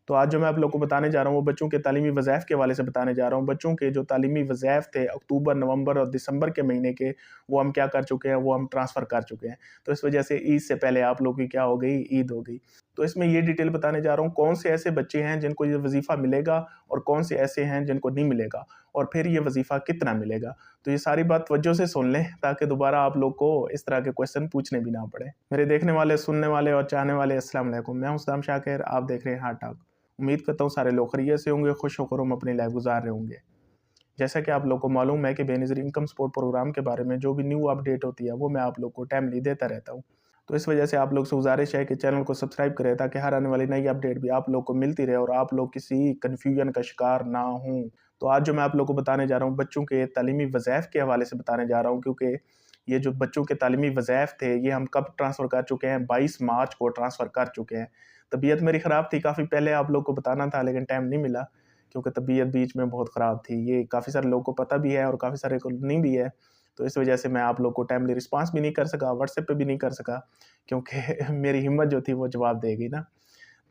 तो आज जो मैं आप लोग को बताने जा रहा हूँ वो बच्चों के तालीमी वज़ाइफ के हवाले से बताने जा रहा हूँ। बच्चों के जो तालीमी वज़ाइफ थे अक्टूबर, नवंबर और दिसंबर के महीने के, वो हम क्या कर चुके हैं, वो हम ट्रांसफ़र कर चुके हैं। तो इस वजह से ईद से पहले आप लोगों की क्या हो गई, ईद हो गई। तो इसमें ये डिटेल बताने जा रहा हूँ कौन से ऐसे बच्चे हैं जिनको ये वज़ीफ़ा मिलेगा और कौन से ऐसे हैं जिनको नहीं मिलेगा, और फिर ये वज़ीफ़ा कितना मिलेगा। तो ये सारी बात तवज्जो से सुन लें ताकि दोबारा आप लोग को इस तरह के क्वेश्चन पूछने भी ना पड़े। मेरे देखने वाले, सुनने वाले और चाहने वाले अस्सलाम वालेकुम। मैं हूं सदाम शाकिर, आप देख रहे हैं हार्ट टॉक। उम्मीद करता हूँ सारे लोग खैरियत से होंगे, खुश होकर हम अपनी लाइफ गुजार रहे होंगे। जैसा कि आप लोग को मालूम है कि बेनज़ीर इनकम सपोर्ट प्रोग्राम के बारे में जो भी न्यू अपडेट होती है वो मैं आप लोग को टाइमली देता रहता हूँ। तो इस वजह से आप लोग से गुजारिश है कि चैनल को सब्सक्राइब करें ताकि हर आने वाली नई अपडेट भी आप लोग को मिलती रहे और आप लोग किसी कन्फ्यूजन का शिकार ना हों। तो आज जो मैं आप लोग को बताने जा रहा हूँ बच्चों के तालीमी वज़ाइफ के हवाले से बताने जा रहा हूँ, क्योंकि ये जो बच्चों के तालीमी वज़ाइफ थे ये हम कब ट्रांसफ़र कर चुके हैं, 22 मार्च को ट्रांसफ़र कर चुके हैं। तबीयत मेरी ख़राब थी, काफ़ी पहले आप लोग को बताना था लेकिन टाइम नहीं मिला, क्योंकि तबीयत बीच में बहुत ख़राब थी। ये काफ़ी सारे लोगों को पता भी है और काफ़ी सारे को नहीं भी है। तो इस वजह से मैं आप लोग को टाइमली रिस्पॉन्स भी नहीं कर सका, व्हाट्सएप पे भी नहीं कर सका, क्योंकि मेरी हिम्मत जो थी वो जवाब देगी ना।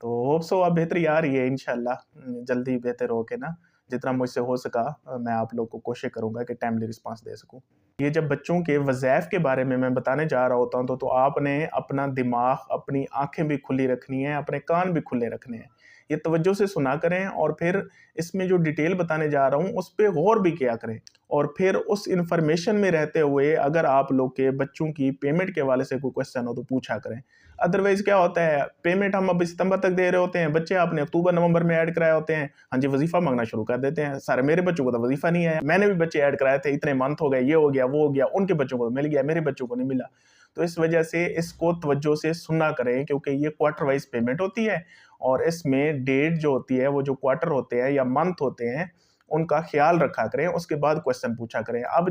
तो होप सो अब बेहतरी आ रही है इंशाल्लाह, जल्दी बेहतर हो के ना, जितना मुझसे हो सका मैं आप लोग को कोशिश करूँगा कि टाइमली रिस्पॉन्स दे सकूँ। ये जब बच्चों के वज़ाइफ के बारे में मैं बताने जा रहा होता हूँ तो आपने अपना दिमाग, अपनी आँखें भी खुली रखनी है, अपने कान भी खुले रखने हैं। ये तवज्जो से सुना करें और फिर इसमें जो डिटेल बताने जा रहा हूँ उस पे गौर भी किया करें। और फिर उस इन्फॉर्मेशन में रहते हुए अगर आप लोग के बच्चों की पेमेंट के हवाले से कोई क्वेश्चन हो तो पूछा करें। अदरवाइज़ क्या होता है, पेमेंट हम अब सितंबर तक दे रहे होते हैं, बच्चे आपने अक्टूबर नवंबर में ऐड कराए होते हैं, हाँ जी वज़ीफ़ा माँगना शुरू कर देते हैं। सारे मेरे बच्चों को तो वज़ीफ़ा नहीं आया, मैंने भी बच्चे ऐड कराए थे, इतने मंथ हो गए, ये हो गया, वो हो गया, उनके बच्चों को मिल गया, मेरे बच्चों को नहीं मिला। तो इस वजह से इसको तवज्जो से सुना करें, क्योंकि ये क्वार्टर वाइज़ पेमेंट होती है और इसमें डेट जो होती है वो जो क्वार्टर होते हैं या मंथ होते हैं उनका ख्याल रखा करें, उसके बाद क्वेश्चन पूछा करें। अब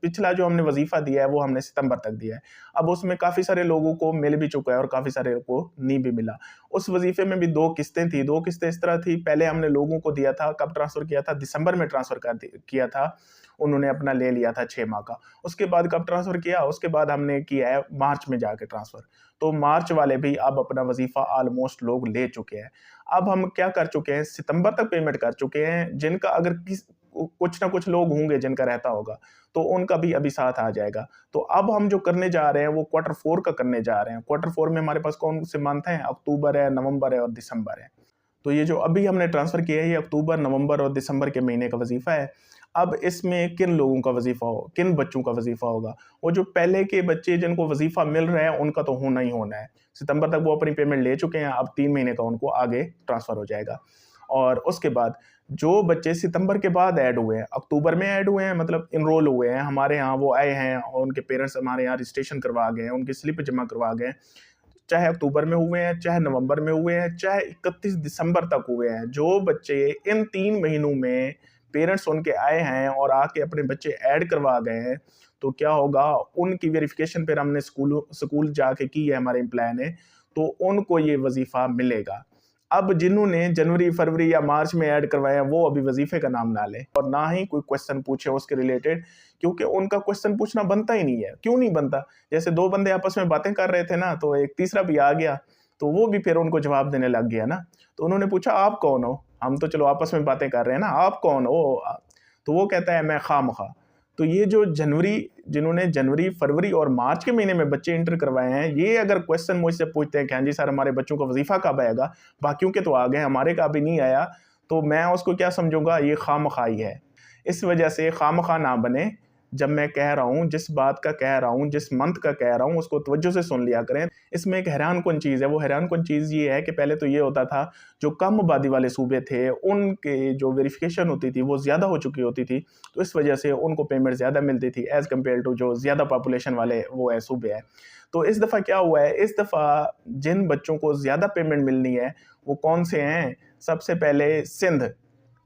पिछला जो हमने वज़ीफ़ा दिया है वो हमने सितंबर तक दिया है। अब उसमें काफ़ी सारे लोगों को मिल भी चुका है और काफ़ी सारे को नहीं भी मिला। उस वज़ीफ़े में भी 2 किस्तें थी, 2 किस्तें इस तरह थी, पहले हमने लोगों को दिया था, कब ट्रांसफ़र किया था, दिसंबर में ट्रांसफ़र किया था, उन्होंने अपना ले लिया था 6 माह का। उसके बाद कब ट्रांसफ़र किया, उसके बाद हमने किया है मार्च में जाके ट्रांसफ़र। तो मार्च वाले भी अब अपना वज़ीफ़ा ऑलमोस्ट लोग ले चुके हैं। अब हम क्या कर चुके हैं, सितंबर तक पेमेंट कर चुके हैं, जिनका अगर कुछ ना कुछ लोग होंगे जिनका रहता होगा, तो उनका भी अभी साथ आ जाएगा। तो अब हम जो करने जा रहे हैं वो क्वार्टर 4 का करने जा रहे हैं। क्वार्टर 4 में हमारे पास कौन से मंथ हैं, अक्टूबर है, नवंबर है और दिसंबर है। तो ये जो अभी हमने ट्रांसफ़र किया है ये अक्टूबर, नवंबर और दिसंबर के महीने का वज़ीफ़ा है। अब इसमें किन लोगों का वज़ीफ़ा हो, किन बच्चों का वज़ीफ़ा होगा? वो जो पहले के बच्चे जिनको वज़ीफ़ा मिल रहा है उनका तो होना ही होना है। सितंबर तक वो अपनी पेमेंट ले चुके हैं, अब 3 महीने का उनको आगे ट्रांसफ़र हो जाएगा। और उसके बाद जो बच्चे सितंबर के बाद ऐड हुए हैं, अक्टूबर में ऐड हुए हैं मतलब इनरोल हुए हैं, हमारे यहाँ वो आए हैं और उनके पेरेंट्स हमारे यहाँ रजिस्ट्रेशन करवा गए हैं, उनकी स्लिप जमा करवा गए हैं। चाहे अक्टूबर में हुए हैं, चाहे नवंबर में हुए हैं, चाहे 31 दिसंबर तक हुए हैं, जो बच्चे इन 3 महीनों में पेरेंट्स उनके आए हैं और आके अपने बच्चे ऐड करवा गए हैं, तो क्या होगा, उनकी वेरिफिकेशन फिर हमने स्कूल जाके की है हमारे एम्प्लॉय ने, तो उनको ये वज़ीफ़ा मिलेगा। अब जिन्होंने जनवरी, फरवरी या मार्च में ऐड करवाया वो अभी वज़ीफ़े का नाम ना लें और ना ही कोई क्वेश्चन पूछे उसके रिलेटेड, क्योंकि उनका क्वेश्चन पूछना बनता ही नहीं है। क्यों नहीं बनता? जैसे 2 बंदे आपस में बातें कर रहे थे ना, तो एक तीसरा भी आ गया, तो वो भी फिर उनको जवाब देने लग गया ना। तो उन्होंने पूछा आप कौन हो? हम तो चलो आपस में बातें कर रहे हैं ना, आप कौन हो? तो वो कहता है मैं खामखा। तो ये जो जिन्होंने जनवरी, फरवरी और मार्च के महीने में बच्चे एंटर करवाए हैं, ये अगर क्वेश्चन मुझसे पूछते हैं कि हाँ जी सर हमारे बच्चों का वज़ीफ़ा कब आएगा? बाकियों के तो आ गए, हमारे का अभी नहीं आया, तो मैं उसको क्या समझूँगा, ये खामखाई है। इस वजह से खामखा ना बने। जब मैं कह रहा हूँ, जिस बात का कह रहा हूँ, जिस मंथ का कह रहा हूँ, उसको तवज्जो से सुन लिया करें। इसमें एक हैरानकुन चीज़ है, वो हैरानकुन चीज़ ये है कि पहले तो ये होता था, जो कम आबादी वाले सूबे थे, उनके जो वेरिफ़िकेशन होती थी, वो ज़्यादा हो चुकी होती थी, तो इस वजह से उनको पेमेंट ज़्यादा मिलती थी एज़ कम्पेयर टू जो ज़्यादा पॉपुलेशन वाले वो है सूबे हैं। तो इस दफ़ा क्या हुआ है, इस दफ़ा जिन बच्चों को ज़्यादा पेमेंट मिलनी है, वो कौन से हैं? सबसे पहले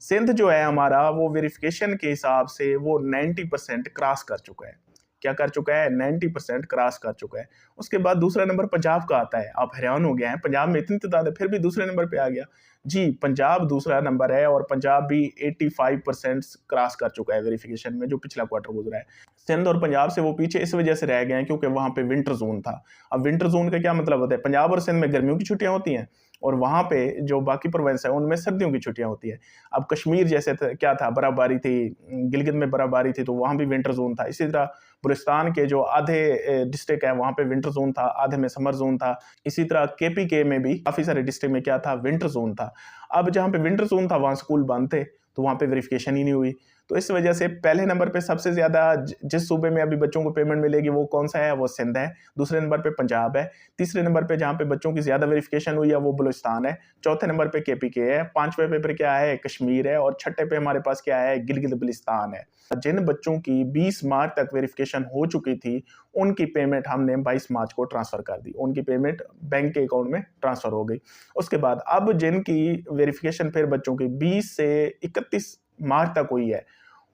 सिंध जो है हमारा, वो वेरिफिकेशन के हिसाब से वो 90% क्रॉस कर चुका है। क्या कर चुका है? 90% क्रॉस कर चुका है। उसके बाद दूसरा नंबर पंजाब का आता है। आप हैरान हो गए हैं, पंजाब में इतनी तादाद है, फिर भी दूसरे नंबर पे आ गया। जी, पंजाब दूसरा नंबर है और पंजाब भी 85% क्रॉस कर चुका है वेरिफिकेशन में, जो पिछला क्वार्टर गुजरा है। सिंध और पंजाब से वो पीछे इस वजह से रह गए हैं क्योंकि वहाँ पे विंटर ज़ोन था। अब विंटर ज़ोन का क्या मतलब होता है? पंजाब और सिंध में गर्मियों की छुट्टियाँ होती हैं और वहाँ पे जो बाकी प्रोविंस है उनमें सर्दियों की छुट्टियाँ होती है। अब कश्मीर जैसे क्या था, बर्फबारी थी, गिलगित में बर्फबारी थी, तो वहाँ भी विंटर जोन था। इसी तरह बलूचिस्तान के जो आधे डिस्ट्रिक्ट है वहाँ पे विंटर जोन था, आधे में समर जोन था। इसी तरह केपीके में भी काफ़ी सारे डिस्ट्रिक्ट में क्या था, विंटर जोन था। अब जहाँ पे विंटर जोन था वहाँ स्कूल बंद थे, तो वहाँ पे वेरिफिकेशन ही नहीं हुई। तो इस वजह से पहले नंबर पे सबसे ज़्यादा जिस सूबे में अभी बच्चों को पेमेंट मिलेगी वो कौन सा है, वो सिंध है। दूसरे नंबर पे पंजाब है। तीसरे नंबर पे जहाँ पे बच्चों की ज़्यादा वेरिफिकेशन हुई है वो बलूचिस्तान है। चौथे नंबर पे केपीके है। पांचवें पे क्या है, कश्मीर है। और छठे पे हमारे पास क्या है, गिलगित बल्तिस्तान है। जिन बच्चों की 20 मार्च तक वेरिफिकेशन हो चुकी थी उनकी पेमेंट हमने 22 मार्च को ट्रांसफ़र कर दी, उनकी पेमेंट बैंक के अकाउंट में ट्रांसफ़र हो गई। उसके बाद अब जिनकी वेरिफिकेशन फिर बच्चों की 20 से 31 मार्च तक हुई है,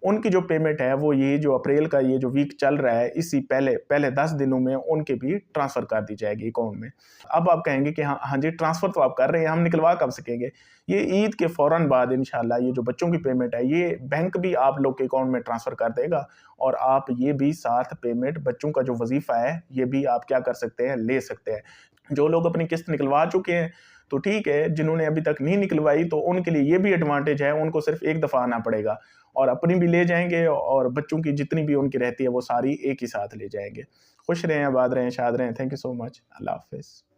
उनकी जो पेमेंट है वो ये जो अप्रैल का ये जो वीक चल रहा है, इसी पहले 10 दिनों में उनके भी ट्रांसफ़र कर दी जाएगी अकाउंट में। अब आप कहेंगे कि हाँ जी, ट्रांसफ़र तो आप कर रहे हैं, हम निकलवा कब सकेंगे? ये ईद के फ़ौरन बाद इंशाल्लाह ये जो बच्चों की पेमेंट है, ये बैंक भी आप लोग के अकाउंट में ट्रांसफ़र कर देगा और आप ये भी साथ पेमेंट बच्चों का जो वज़ीफ़ा है, ये भी आप क्या कर सकते हैं, ले सकते हैं। जो लोग अपनी किस्त निकलवा चुके हैं, तो ठीक है, जिन्होंने अभी तक नहीं निकलवाई तो उनके लिए ये भी एडवांटेज है, उनको सिर्फ एक दफ़ा आना पड़ेगा और अपनी भी ले जाएँगे और बच्चों की जितनी भी उनकी रहती है वो सारी एक ही साथ ले जाएँगे। खुश रहें, आबाद रहें, शाद रहें। Thank you so much. अल्लाह हाफ़िज़।